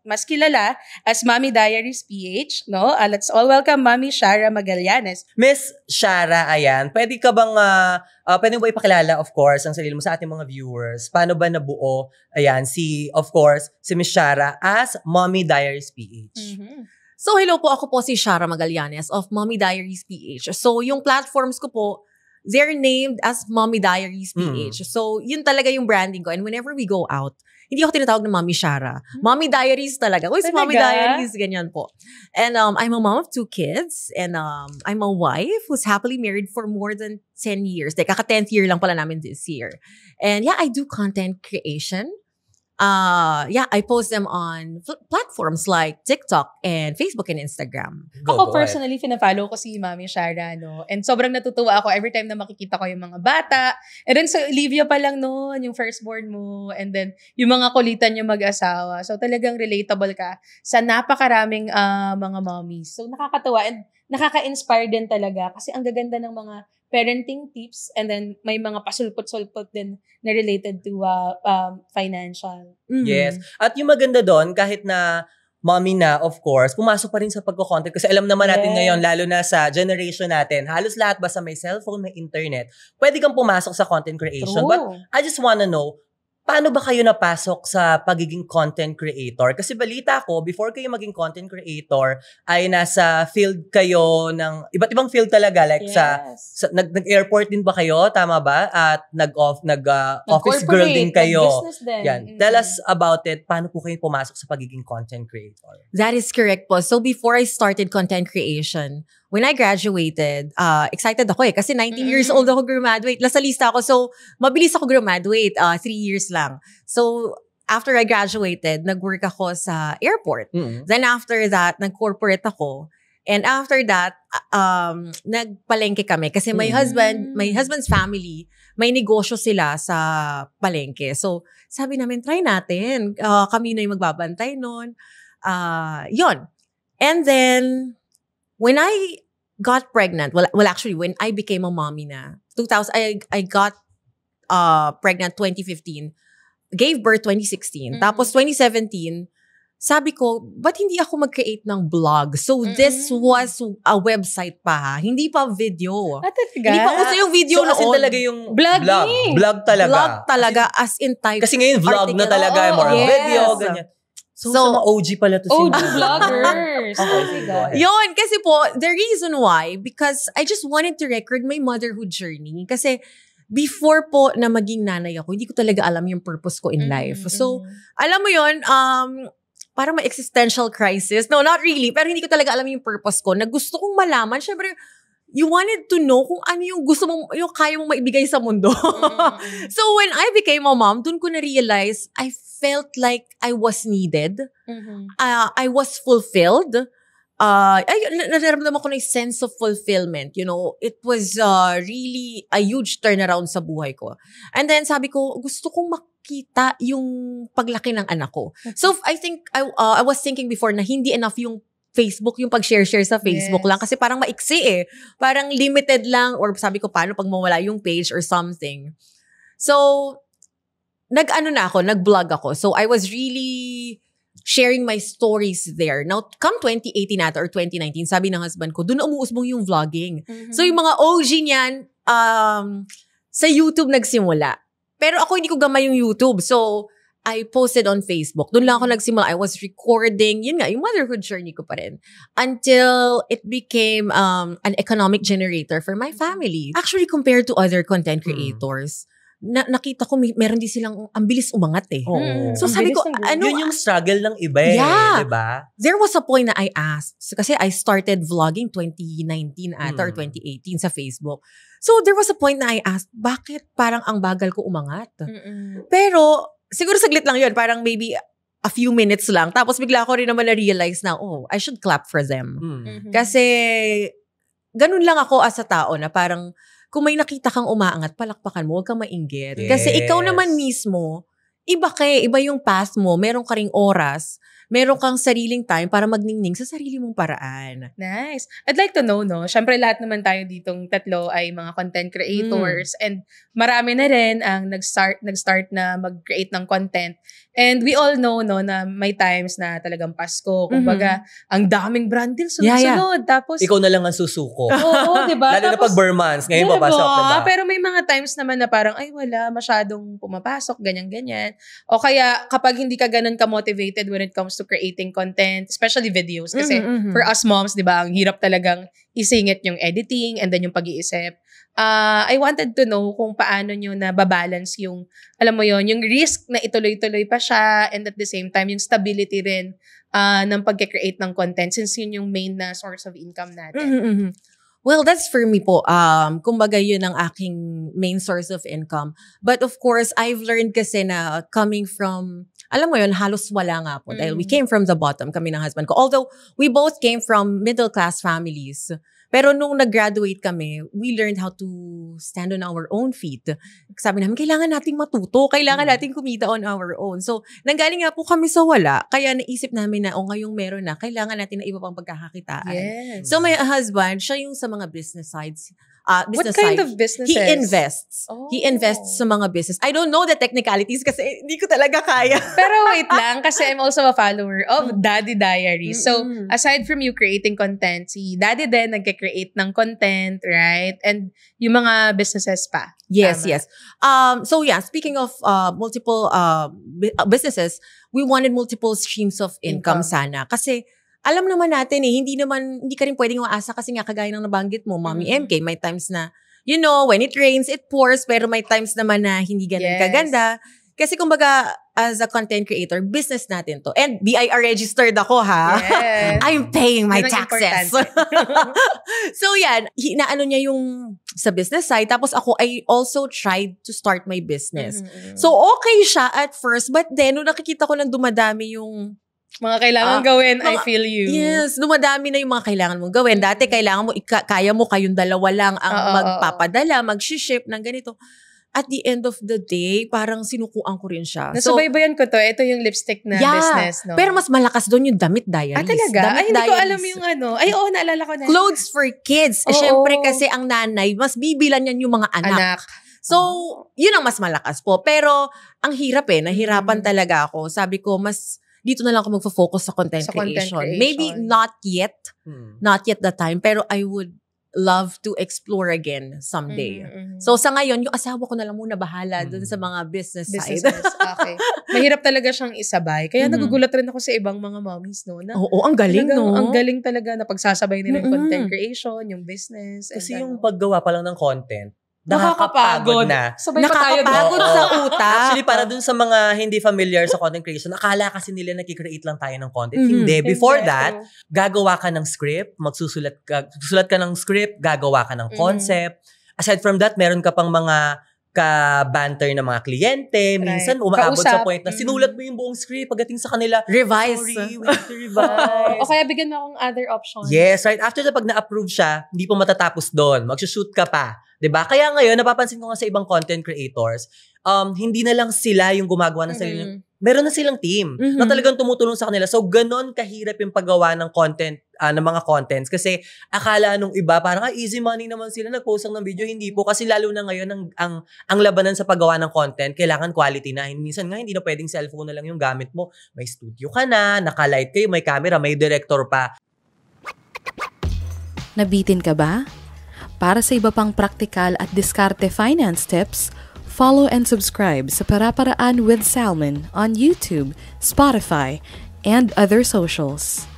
mas kilala as Mommy Diaries PH, no? Let's all welcome Mommy Shara Magallanes. Miss Shara, ayan, pwede ka bang, pwede mo ba ipakilala, of course, ang sarili mo sa ating mga viewers? Paano ba nabuo, ayan, of course, si Miss Shara as Mommy Diaries PH? So, hello po, ako po si Shara Magallanes of Mommy Diaries PH. So, yung platforms ko po, they're named as Mommy Diaries PH. So, yun talaga yung branding ko. And whenever we go out, hindi ako tinatawag na Mommy Shara. Mommy Diaries talaga. Uy, si Mommy Diaries, ganyan po. And I'm a mom of 2 kids. And I'm a wife who's happily married for more than 10 years. Like, kaka-10th year lang pala namin this year. And yeah, I do content creation. I post them on platforms like TikTok and Facebook and Instagram. Ako personally, fina-follow ko si Mami Shara, no? And sobrang natutuwa ako every time na makikita ko yung mga bata. And then, so, Olivia pa lang noon, yung firstborn mo. And then, yung mga kulitan yung mag-asawa. So, talagang relatable ka sa napakaraming mga mommies. So, nakakatawa and nakaka-inspire din talaga kasi ang gaganda ng mga parenting tips and then may mga pasulpot-sulpot din na related to financial. Yes. At yung maganda doon, kahit na mommy na, of course, pumasok pa rin sa pagko-content kasi alam naman natin ngayon, lalo na sa generation natin, halos lahat basta may cellphone, may internet, pwede kang pumasok sa content creation. True. But I just wanna know, paano ba kayo napasok sa pagiging content creator? Kasi balita ko, before kayo maging content creator, ay nasa field kayo ng, iba't ibang field talaga. Like nag-airport din ba kayo? Tama ba? At office girl din kayo. Business din. Yan. Tell us about it. Paano po kayo pumasok sa pagiging content creator? That is correct po. So before I started content creation, when I graduated, excited ako kasi 19 years old ako graduate. Nasa lista ako. So, mabilis ako graduate. 3 years lang. So, after I graduated, nag-work ako sa airport. Then after that, nag-corporate ako. And after that, nagpalengke kami. Kasi my husband's family, may negosyo sila sa palengke. So, sabi namin, try natin. Kami na yung magbabantay nun. Yon. And then, when I got pregnant, actually, when I became a mommy na, I got pregnant 2015, gave birth 2016, tapos 2017, sabi ko, ba't hindi ako mag-create ng blog? So, this was a website pa ha? Hindi pa video. Hindi pa uso yung video noon. So, as in talaga yung blog talaga. Blog talaga, as in type. Kasi ngayon, vlog na talaga. More video, ganyan. So mga OG pala to OG vloggers. Yun, kasi po, the reason why, because I just wanted to record my motherhood journey. Kasi before po na maging nanay ako, hindi ko talaga alam yung purpose ko in life. So, alam mo yun, parang may existential crisis. No, not really. Pero hindi ko talaga alam yung purpose ko. Na gusto kong malaman, syempre, you wanted to know kung ano yung gusto mong, yung kaya mong maibigay sa mundo. So, when I became a mom, dun ko na-realize, I felt like I was needed. I was fulfilled. Nararamdaman ko na yung sense of fulfillment. You know, it was really a huge turnaround sa buhay ko. And then, sabi ko, gusto kong makita yung paglaki ng anak ko. So, I think, I was thinking before na hindi enough yung Facebook, yung pag-share-share sa Facebook lang. Kasi parang maiksi eh. Parang limited lang. Or sabi ko, paano pag mawala yung page or something. So, nag-blog ako. So, I was really sharing my stories there. Now, come 2018 ata or 2019, sabi ng husband ko, doon na umuusbong yung vlogging. So, yung mga OG niyan, sa YouTube nagsimula. Pero ako hindi ko gamay yung YouTube. So, I posted on Facebook. Doon lang ako nagsimula. I was recording, yun nga, yung motherhood journey ko pa rin. Until it became an economic generator for my family. Actually, compared to other content creators, nakita ko meron din silang ang bilis umangat eh. So sabi ko, yun yung struggle ng iba eh, diba? There was a point na I asked, kasi I started vlogging 2019 ata or 2018 sa Facebook. So there was a point na I asked, bakit parang ang bagal ko umangat? Pero siguro saglit lang yun, parang maybe a few minutes lang. Tapos bigla ko rin naman na-realize na, I should clap for them. Kasi ganun lang ako as a tao na parang kung may nakita kang umaangat, palakpakan mo, huwag kang mainggit. Kasi ikaw naman mismo, iba iba yung path mo, meron ka ring oras, meron kang sariling time para magningning sa sarili mong paraan. Nice. I'd like to know, no? Siyempre lahat naman tayo ditong tatlo ay mga content creators and marami na rin ang nag-start na mag-create ng content. And we all know, no, na may times na talagang Pasko. Kumbaga, ang daming brand deal sunod-sunod. Tapos, ikaw na lang ang susuko. oo, diba? Lalo na pag bare months. Ngayon papasok, diba? Pero may mga times naman na parang, ay wala, masyadong pumapasok, ganyan-ganyan. O kaya, kapag hindi ka ganun ka-motivated when it comes to creating content, especially videos. Kasi for us moms, diba, ang hirap talagang isingit yung editing and then yung pag-iisip. I wanted to know kung paano nyo na babalance yung, alam mo yon, yung risk na ituloy-tuloy pa siya and at the same time, yung stability rin ng pag-create ng content since yun yung main na source of income natin. Well, that's for me po. Kumbaga yun ang aking main source of income. But of course, I've learned kasi na coming from, alam mo yun, halos wala nga po. Dahil we came from the bottom, kami ng husband ko. Although, we both came from middle-class families. Pero nung nag-graduate kami, we learned how to stand on our own feet. Sabi namin, kailangan nating matuto, kailangan nating kumita on our own. So, nanggaling nga po kami sa wala, kaya naisip namin na, ngayong meron na, kailangan natin na iba pang pagkakakitaan. Yes. So, my husband, siya yung sa mga business sides. What kind of businesses? He invests. Oh. He invests sa mga business. I don't know the technicalities kasi hindi ko talaga kaya. Pero wait lang, kasi I'm also a follower of Daddy Diaries. So, aside from you creating content, si Daddy din nagke-create ng content, right? And yung mga businesses pa. Yes, Tama. yes. So yeah, speaking of multiple businesses, we wanted multiple streams of income sana. Kasi alam naman natin hindi ka rin pwedeng umaasa kasi nga kagaya ng nabanggit mo, Mommy MK, may times na, you know, when it rains, it pours, pero may times naman na hindi ganun kaganda. Kasi kumbaga, as a content creator, business natin to. And BIR registered ako, ha? Yes. I'm paying my Yun ang taxes. importante. So yan, hinaano niya yung sa business side. Tapos ako, I also tried to start my business. So okay siya at first, but then, nung nakikita ko lang dumadami yung mga kailangan gawin, I feel you. Yes, dumadami na yung mga kailangan mong gawin. Dati kailangan mo, kaya mo kayong dalawa lang ang magpapadala, mag-ship ng ganito. At the end of the day, parang sinukuan ko rin siya. Nasubaybayan ko to. Ito yung lipstick na business, no? Pero mas malakas doon yung Damit Diaries. Talaga? Ay, hindi ko alam yung ano. Ay, oo, naalala ko na. Clothes for kids. Siyempre kasi ang nanay, mas bibilan yan yung mga anak. So, yun ang mas malakas po. Pero, ang hirap nahirapan talaga ako. Sabi ko, dito na lang ako magfo-focus sa content creation. Maybe not yet the time, pero I would love to explore again someday. So sa ngayon, yung asawa ko na lang muna bahala dun sa mga business side. Okay. Mahirap talaga siyang isabay. Kaya nagugulat rin ako sa ibang mga mommies, no? Oo, ang galing, no? Ang galing talaga na pagsasabay nila yung content creation, yung business. Kasi yung paggawa pa lang ng content, nakakapagod na. Nakakapagod sa utak. Actually, para dun sa mga hindi familiar sa content creation, akala kasi nila nakikreate lang tayo ng content. Hindi. Before that, gagawa ka ng script, susulat ka ng script, gagawa ka ng concept. Aside from that, meron ka pang mga ka-banter ng mga kliyente. Minsan, umaabot sa point na sinulat mo yung buong script pagdating sa kanila. Revise. Sorry, we need to revise. O kaya bigyan mo akong other options. Yes, right. After pag na-approve siya, hindi pa matatapos doon. Magsushoot ka pa. 'Di ba? Kaya ngayon, napapansin ko nga sa ibang content creators, hindi na lang sila yung gumagawa ng sarili. Meron na silang team na talagang tumutulong sa kanila. So, ganon kahirap yung paggawa ng content, ng mga contents. Kasi, akala nung iba, parang, easy money naman sila, nag-post lang ng video. Hindi po. Kasi lalo na ngayon, ang labanan sa paggawa ng content, kailangan quality na. Minsan nga, hindi na pwedeng cellphone na lang yung gamit mo. May studio ka na, naka-light kayo, may camera, may director pa. Nabitin ka ba? Para sa iba pang praktikal at diskarte finance tips, follow and subscribe sa Para-Paraan with Salmon on YouTube, Spotify, and other socials.